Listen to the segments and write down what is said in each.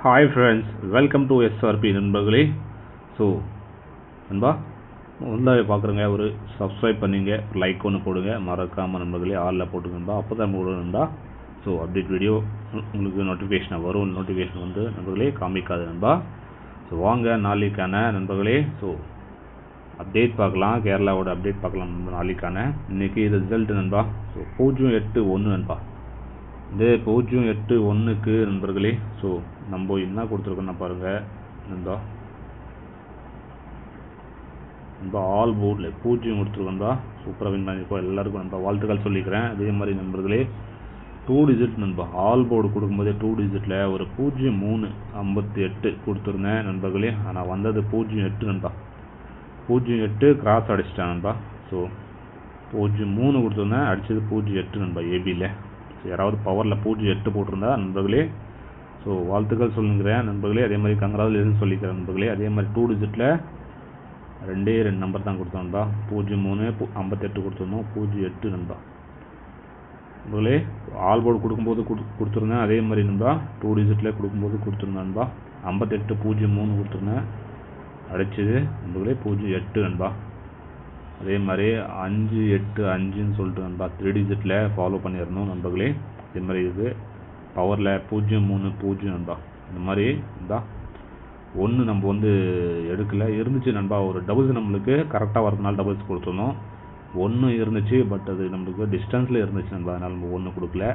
Hi friends, welcome to SRP நண்பர்களே. So நண்பா முதல்ல பார்க்குறங்க ஒரு சப்ஸ்கிரைப் பண்ணிங்க, லைக் ஒன்று போடுங்க, மறக்காமல் நண்பர்களே ஆளில் போட்டுங்க நண்பா. அப்போ தான் நண்பா ஸோ அப்டேட் வீடியோ உங்களுக்கு நோட்டிஃபிகேஷன் வரும். நோட்டிஃபிகேஷன் வந்து நண்பர்களே காமிக்காது நண்பா. ஸோ வாங்க நாளைக்கான நண்பர்களே ஸோ அப்டேட் பார்க்கலாம். கேரளாவோட அப்டேட் பார்க்கலாம் நாளைக்கான. இன்றைக்கி ரிசல்ட் நண்பா. ஸோ 081 நண்பா. இந்த 081க்கு நண்பர்களே ஸோ நம்ம என்ன கொடுத்துருக்கோன்னா பாருங்கள் நண்பா. நண்பா ஆல் போர்டில் 0 கொடுத்துருக்கோம்பா. சூப்பராக வின் பண்ணியிருக்கோம். எல்லாருக்கும் நண்பா வாழ்த்துக்கள் சொல்லிக்கிறேன். அதே மாதிரி நண்பர்களே 2 டிஜிட் நண்பா. ஆல் போர்டு கொடுக்கும்போதே 2 டிஜிட்டில் ஒரு 0358 கொடுத்துருந்தேன் நண்பர்களே. ஆனால் வந்தது 08 நண்பா. 08 கிராஸ் அடிச்சிட்டேன் நண்பா. ஸோ 03 கொடுத்துருந்தேன், அடித்தது 08 நண்பா ஏபியில். ஸோ யாராவது பவரில் 08 போட்டிருந்தா நண்பர்களே ஸோ வாழ்த்துக்கள் சொல்லுங்கிறேன் நண்பர்களே. அதே மாதிரி கங்க்ராச்சுலேஷன் சொல்லிக்கிறேன் நண்பர்களே. அதே மாதிரி 2 டிஜிட்டில் 2 நம்பர் தான் கொடுத்தோம்டா. 0358 கொடுத்துருந்தோம், 08 நண்பா நண்பர்களே. ஆல் போர்டு கொடுக்கும்போது கொடுத்துருந்தேன். அதே மாதிரி நண்பா 2 டிஜிட்டில் கொடுக்கும்போது கொடுத்துருந்தேன் நண்பா. 58 03 கொடுத்துருந்தேன், அடிச்சது நண்பர்களே 08 நண்பா. அதே மாதிரி 585ன்னு சொல்லிட்டு நண்பா 3 டிஜிட்டில் ஃபாலோ பண்ணிடணும் நண்பர்களே. அதே மாதிரி இது பவரில் 030 நண்பா. இந்த மாதிரி நண்பா ஒன்று நம்ம வந்து எடுக்கலை இருந்துச்சு நண்பா. ஒரு டபுள்ஸ் நம்மளுக்கு கரெக்டாக வரதுனால டபுள்ஸ் கொடுத்துருந்தோம். ஒன்று இருந்துச்சு, பட் அது நம்மளுக்கு டிஸ்டன்ஸில் இருந்துச்சு நண்பா. அதனால் நம்ம ஒன்று கொடுக்கல.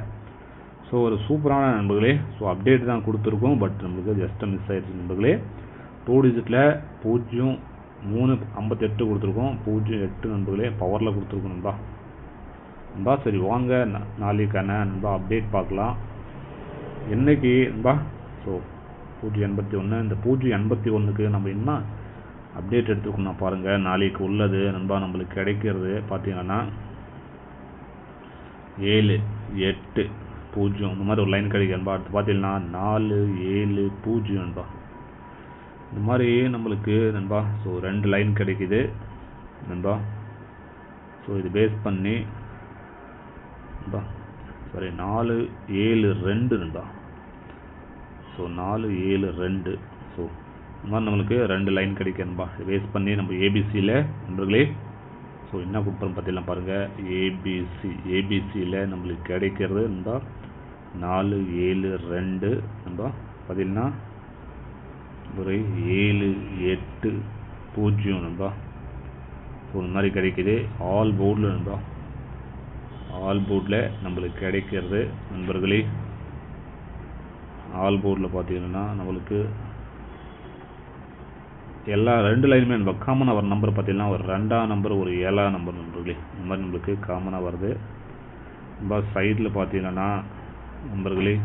ஸோ ஒரு சூப்பரான நண்பர்களே ஸோ அப்டேட் தான் கொடுத்துருக்கோம், பட் நம்மளுக்கு ஜஸ்ட்டு மிஸ் ஆயிடுச்சு நண்பர்களே. 2 டிஜிட்டில் 0358 கொடுத்துருக்கோம், 08 நண்பர்களே பவரில் கொடுத்துருக்கோம் நண்பா. நண்பா சரி வாங்க நாளைக்கான நண்பா அப்டேட் பார்க்கலாம். என்னைக்கு நண்பா ஸோ 081. இந்த 081க்கு நம்ம என்ன அப்டேட் எடுத்துக்கணும் பாருங்கள். நாளைக்கு உள்ளது நண்பா நம்மளுக்கு கிடைக்கிறது பார்த்தீங்கன்னா 780 இந்த மாதிரி ஒரு லைன் கிடைக்கும் நண்பா. அடுத்து பார்த்தீங்கன்னா 470 நண்பா. இந்த மாதிரி நம்மளுக்கு நண்பா ஸோ 2 லைன் கிடைக்குது நண்பா. ஸோ இது பேஸ் பண்ணி நண்பா சாரி 472 நண்பா. ஸோ 472 ஸோ இந்த மாதிரி நம்மளுக்கு 2 லைன் கிடைக்கும் நண்பா. பேஸ் பண்ணி நம்ம ஏபிசியில் நண்பர்களே ஸோ என்ன கொடுப்போம் பார்த்தீங்கன்னா பாருங்கள். ஏபிசியில் நம்மளுக்கு கிடைக்கிறது நண்பா 472 நண்பா. பார்த்தீங்கன்னா ஒரு 780 நண்பா. ஸோ இந்த மாதிரி கிடைக்கிது ஆல் போர்டில் நண்பா. ஆல் போர்டில் நம்மளுக்கு கிடைக்கிறது நண்பர்களே. ஆல் போர்டில் பார்த்தீங்கன்னா நம்மளுக்கு எல்லா 2 லைனுமே நண்பா காமனாக வர நம்பர் பார்த்தீங்கன்னா ஒரு 2ஆம் நம்பர், ஒரு 7ஆம் நம்பர் நண்பர்களே. இந்த மாதிரி நம்மளுக்கு காமனாக வருது நண்பா. சைடில் பார்த்தீங்கன்னா நண்பர்களே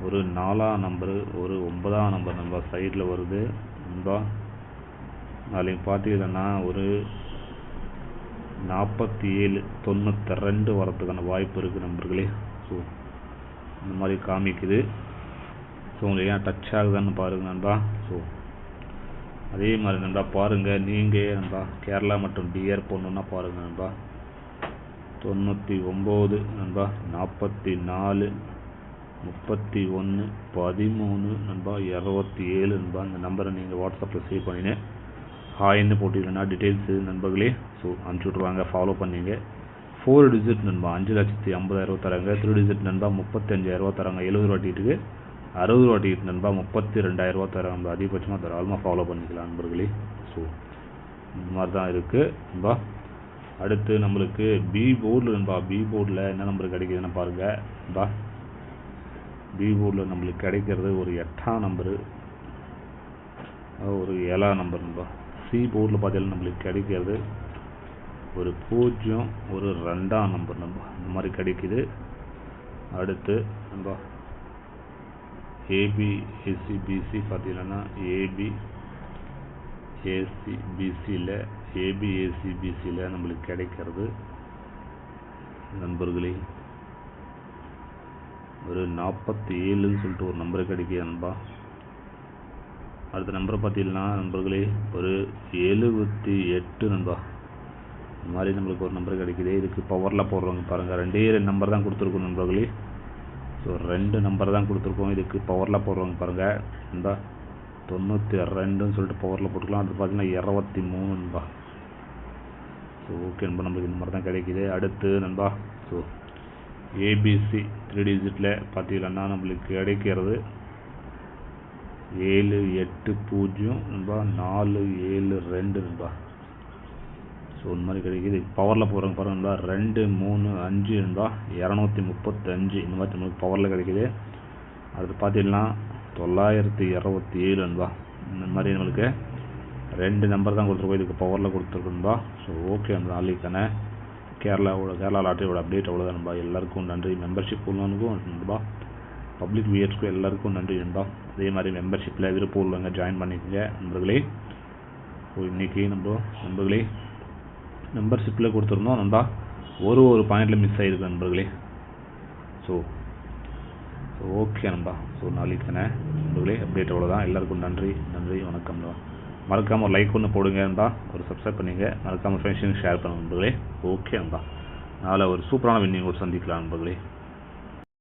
ஒரு 4ஆம் நம்பரு, ஒரு 9ஆம் நம்பர் நண்பா சைடில் வருது நண்பா. நாளைக்கு பார்த்தீங்கன்னா ஒரு 47 92 வரதுக்கான வாய்ப்பு இருக்குது நண்பர்களே. ஸோ இந்த மாதிரி காமிக்குது. ஸோ உங்களுக்கு ஏன் டச் ஆகுதான்னு பாருங்கள் நண்பா. ஸோ அதே மாதிரி நண்பா பாருங்கள் நீங்கள் நண்பா கேரளா மற்றும் டிஆர் போடணுன்னா பாருங்கள் நண்பா. 99 நண்பா, 44 31 13 நண்பா, 27 நண்பா. இந்த நம்பரை நீங்கள் வாட்ஸ்அப்பில் சேவ் பண்ணினேன் ஹாய்ன்னு போட்டிங்கன்னா டீட்டெயில்ஸு நண்பர்களே ஸோ அனுப்பிச்சி விட்ருவாங்க. ஃபாலோ பண்ணிங்க. 4 டிஜிட் நண்பா 5,50,000 தராங்க. 3 டிஜிட் நண்பா 35,000 தராங்க. 70 ரூபா டிக்கெட்டுக்கு 60 ரூபா டிக்கெட் நண்பா 32,000 தராங்க. அதிகபட்சமாக தாராளமாக ஃபாலோ பண்ணிக்கலாம் நண்பர்களே. ஸோ இந்த மாதிரி தான் இருக்குது நண்பா. அடுத்து நம்மளுக்கு பி போர்டில் நண்பா. பி போர்டில் என்ன நம்பர் கிடைக்குதுன்னு பாருங்கள் நண்பா. பி போர்டில் நம்மளுக்கு கிடைக்கிறது ஒரு 8ஆம் நம்பரு, ஒரு 7ஆம் நம்பர் நண்பா. சி போர்டில் பார்த்தீங்கன்னா நம்மளுக்கு கிடைக்கிறது ஒரு 0, ஒரு 2ஆம் நம்பர் நண்பா. இந்த மாதிரி கிடைக்குது. அடுத்து நண்பா ஏபி ஏசிபிசி பார்த்தீங்கன்னா ஏபிஏசிபிசியில் நம்மளுக்கு கிடைக்கிறது நண்பர்களே ஒரு 47ன்னு சொல்லிட்டு ஒரு நம்பர் கிடைக்குது நண்பா. அடுத்த நம்பரை பார்த்தீங்கன்னா நண்பர்களே ஒரு 78 நண்பா. இந்த மாதிரி நம்மளுக்கு ஒரு நம்பர் கிடைக்குது. இதுக்கு பவரில் போடுறவங்க பாருங்கள் 2 நம்பர் தான் கொடுத்துருக்கோம் நண்பர்களே. ஸோ 2 நம்பர் தான் கொடுத்துருக்கோம். இதுக்கு பவரில் போடுறவங்க பாருங்கள் நண்பா 92ன்னு சொல்லிட்டு பவரில் போட்டுக்கலாம். அது பார்த்தீங்கன்னா 23 நண்பா. ஸோ ஓகே நண்பா, நம்மளுக்கு இந்த மாதிரி தான் கிடைக்கிது. அடுத்து நண்பா ஸோ ஏபிசி 3 டிஜிட்டில் பார்த்தீங்கன்னா நம்மளுக்கு கிடைக்கிறது 780 நண்பா 472 நண்பா. ஸோ இந்த மாதிரி கிடைக்கிது. பவரில் போடுறவங்க பாருங்க நண்பா 2 3 5 நண்பா 235 இந்த மாதிரி நம்மளுக்கு பவரில் கிடைக்கிது. அடுத்து பார்த்தீங்கன்னா 967 நண்பா. இந்த மாதிரி நம்மளுக்கு 2 நம்பர் தான் கொடுத்துருக்கோம். இதுக்கு பவரில் கொடுத்துருக்கோம்பா. ஸோ ஓகே அந்த நாளைக்கான கேரளா லாட்டரியோட அப்டேட் அவ்வளோதான் நண்பா. எல்லாருக்கும் நன்றி. மெம்பர்ஷிப் உள்ளவனுக்கும் நண்பா, பப்ளிக் வியர்ஸ்க்கும் எல்லாருக்கும் நன்றி நண்பா. அதே மாதிரி மெம்பர்ஷிப்பில் விருப்பம் உள்ளவங்க ஜாயின் பண்ணிக்கோங்க நண்பர்களே. ஸோ இன்றைக்கி நண்பர்களே மெம்பர்ஷிப்பில் கொடுத்துருந்தோம் நண்பா, ஒரு பாயிண்டில் மிஸ் ஆகிருக்கு நண்பர்களே. ஸோ ஓகே நண்பா. ஸோ நாளைக்கான நண்பர்களே அப்டேட் அவ்வளோதான். எல்லாருக்கும் நன்றி வணக்கம். மறக்காமல் ஒரு லைக் ஒன்று போடுங்க நண்பா, ஒரு சப்ஸ்கிரைப் பண்ணிங்க, மறக்காமல் ஃப்ரெண்ட்ஸுக்கு ஷேர் பண்ணுங்க நண்பர்களே. ஓகே நண்பா, நாளை ஒரு சூப்பரான வின்னிங்கோடு சந்திக்கலாம் நண்பர்களே.